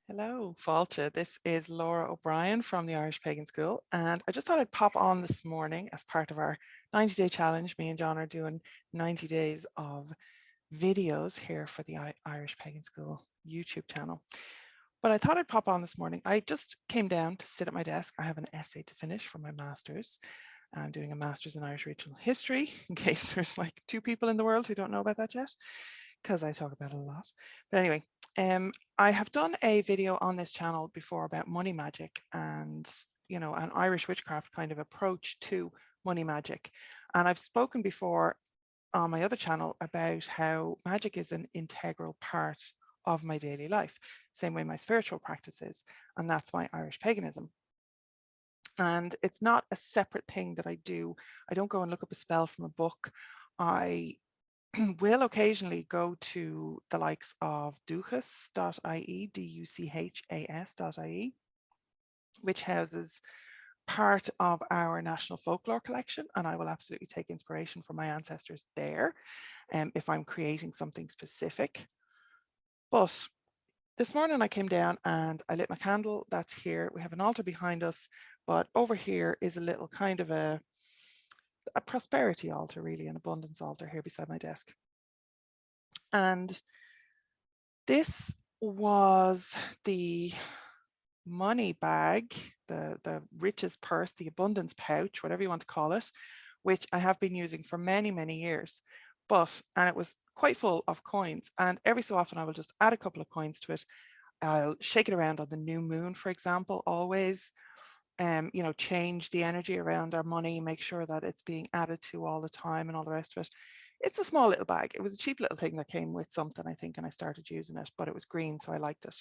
Hello, Fáilte. This is Lora O'Brien from the Irish Pagan School, and I just thought I'd pop on this morning as part of our 90-day challenge. Me and John are doing 90 days of videos here for the Irish Pagan School YouTube channel. But I thought I'd pop on this morning. I just came down to sit at my desk. I have an essay to finish for my master's. I'm doing a master's in Irish regional history, in case there's like 2 people in the world who don't know about that yet, because I talk about it a lot. But anyway, I have done a video on this channel before about money magic and, an Irish witchcraft kind of approach to money magic. And I've spoken before on my other channel about how magic is an integral part of my daily life, same way my spiritual practice is, and that's my Irish paganism. And it's not a separate thing that I do. I don't go and look up a spell from a book. I will occasionally go to the likes of duchas.ie, duchas.ie, which houses part of our national folklore collection, and I will absolutely take inspiration from my ancestors there if I'm creating something specific. But this morning I came down and I lit my candle. That's here. We have an altar behind us, but over here is a little kind of a prosperity altar, really, an abundance altar here beside my desk. And this was the money bag, the riches purse, the abundance pouch, whatever you want to call it, which I have been using for many, many years. And it was quite full of coins. And every so often I will just add a couple of coins to it. I'll shake it around on the new moon, for example, always. Change the energy around our money, make sure that it's being added to all the time and all the rest of it. It's a small little bag. It was a cheap little thing that came with something, I think, and I started using it, but it was green, so I liked it.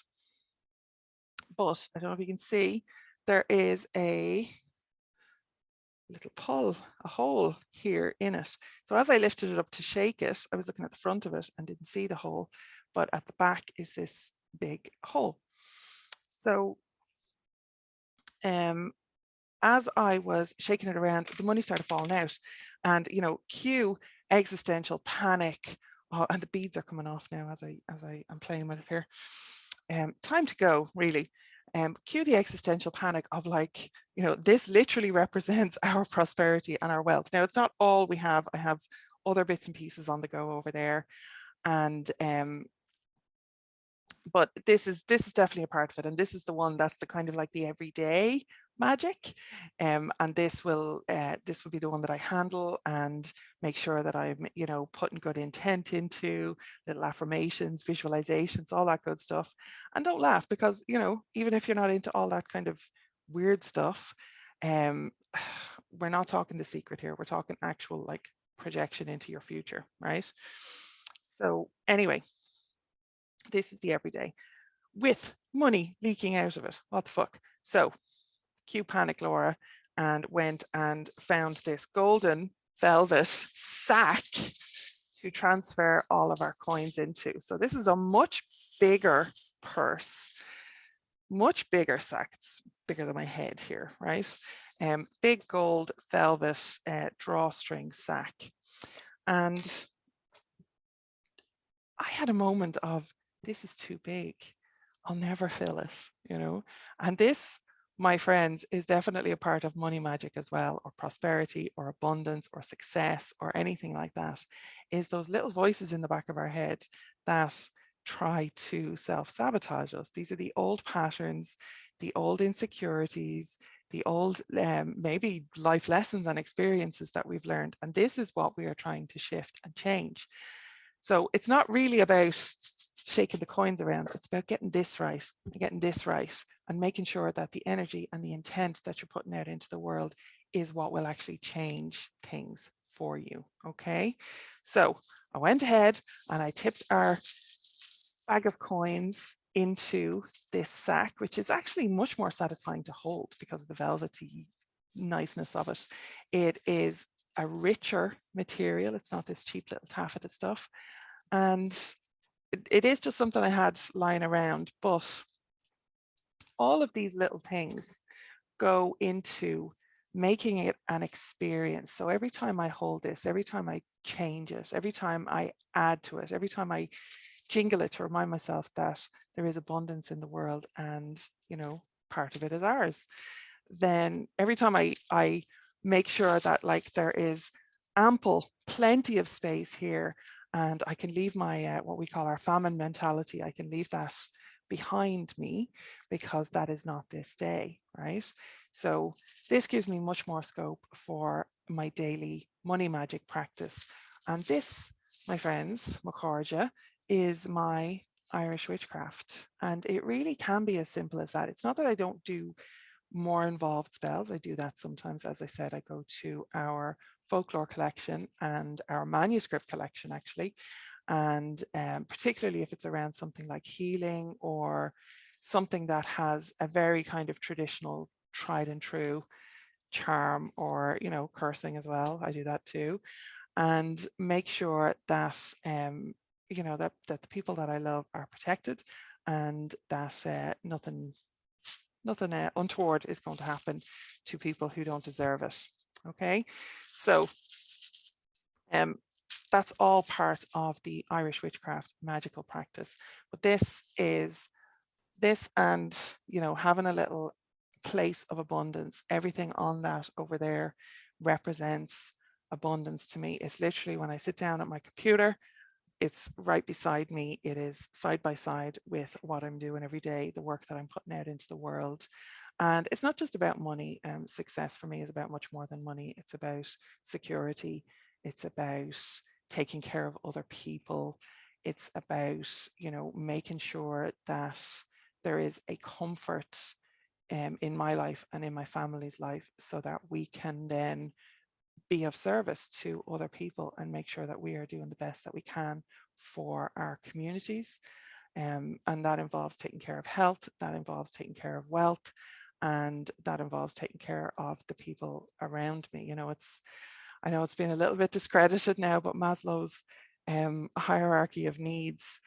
But I don't know if you can see, there is a little pull, a hole here in it. So as I lifted it up to shake it, I was looking at the front of it and didn't see the hole, but at the back is this big hole. So as I was shaking it around, the money started falling out, and cue existential panic. Oh, and the beads are coming off now as I am playing with it here. Time to go, really. Cue the existential panic of like, this literally represents our prosperity and our wealth. Now, it's not all we have. I have other bits and pieces on the go over there, and but this is definitely a part of it, and this is the one that's the kind of like the everyday magic, and this will be the one that I handle and make sure that I'm putting good intent into, little affirmations, visualizations, all that good stuff. And don't laugh, because even if you're not into all that kind of weird stuff, we're not talking The Secret here, we're talking actual like projection into your future, right? So anyway, this is the everyday with money leaking out of it. What the fuck? So cue panic, Laura, and went and found this golden velvet sack to transfer all of our coins into. So this is a much bigger purse, much bigger sack. It's bigger than my head here, right? Big gold velvet drawstring sack. And I had a moment of, this is too big. I'll never fill it, And this, my friends, is definitely a part of money magic as well, or prosperity, or abundance, or success, or anything like that, is those little voices in the back of our head that try to self-sabotage us. These are the old patterns, the old insecurities, the old maybe life lessons and experiences that we've learned. And this is what we are trying to shift and change. So it's not really about shaking the coins around. It's about getting this right and making sure that the energy and the intent that you're putting out into the world is what will actually change things for you. Okay. So I went ahead and I tipped our bag of coins into this sack, which is actually much more satisfying to hold because of the velvety niceness of it. It is a richer material. It's not this cheap little taffeta stuff. And it is just something I had lying around, but all of these little things go into making it an experience. So every time I hold this, every time I change it, every time I add to it, every time I jingle it to remind myself that there is abundance in the world, and, you know, part of it is ours. Then every time I make sure that like there is ample, plenty of space here, and I can leave my what we call our famine mentality, I can leave that behind me, because that is not this day, right? So this gives me much more scope for my daily money magic practice. And this, my friends, Macorja, is my Irish witchcraft. And it really can be as simple as that. It's not that I don't do more involved spells. I do that sometimes. As I said, I go to our folklore collection and our manuscript collection, actually. And particularly if it's around something like healing or something that has a very kind of traditional, tried and true charm, or, you know, cursing as well. I do that too. And make sure that, you know, that the people that I love are protected, and that nothing untoward is going to happen to people who don't deserve it. Okay, so that's all part of the Irish witchcraft magical practice. But this and, you know, having a little place of abundance, everything on that over there represents abundance to me. It's literally when I sit down at my computer, it's right beside me. It is side by side with what I'm doing every day, the work that I'm putting out into the world. And it's not just about money. Success for me is about much more than money. It's about security. It's about taking care of other people. It's about, you know, making sure that there is a comfort in my life and in my family's life, so that we can then be of service to other people and make sure that we are doing the best that we can for our communities. And that involves taking care of health, that involves taking care of wealth, and that involves taking care of the people around me. You know, I know it's been a little bit discredited now, but Maslow's hierarchy of needs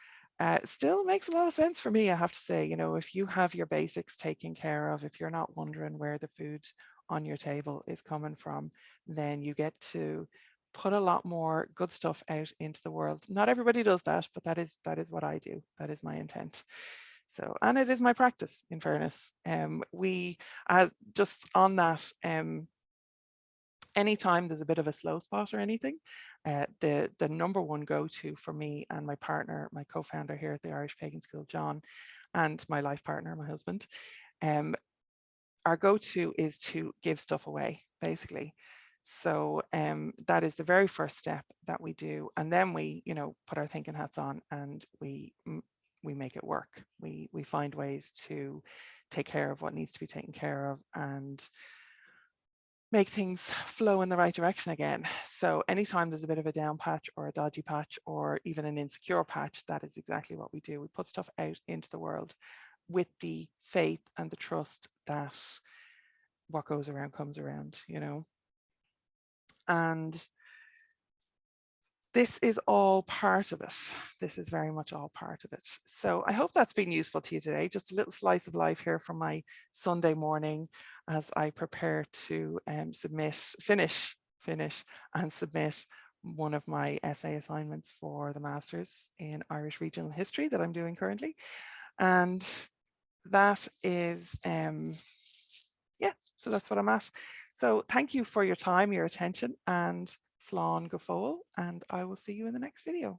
still makes a lot of sense for me, I have to say. You know, if you have your basics taken care of, if you're not wondering where the food on your table is coming from, then you get to put a lot more good stuff out into the world. Not everybody does that, but that is what I do. That is my intent. So, and it is my practice, in fairness. We, as just on that, anytime there's a bit of a slow spot or anything, the number one go-to for me and my partner, my co-founder here at the Irish Pagan School, John, and my life partner, my husband, our go-to is to give stuff away, basically. So that is the very first step that we do, and then we, you know, put our thinking hats on and we make it work. We find ways to take care of what needs to be taken care of and make things flow in the right direction again. So anytime there's a bit of a down patch or a dodgy patch or even an insecure patch, that is exactly what we do. We put stuff out into the world with the faith and the trust that what goes around comes around, you know. And this is all part of it. This is very much all part of it. So I hope that's been useful to you today. Just a little slice of life here from my Sunday morning as I prepare to finish and submit one of my essay assignments for the Masters in Irish Regional History that I'm doing currently. And that is, yeah, so that's what I'm at. So thank you for your time, your attention, and Slán go fóill, and I will see you in the next video.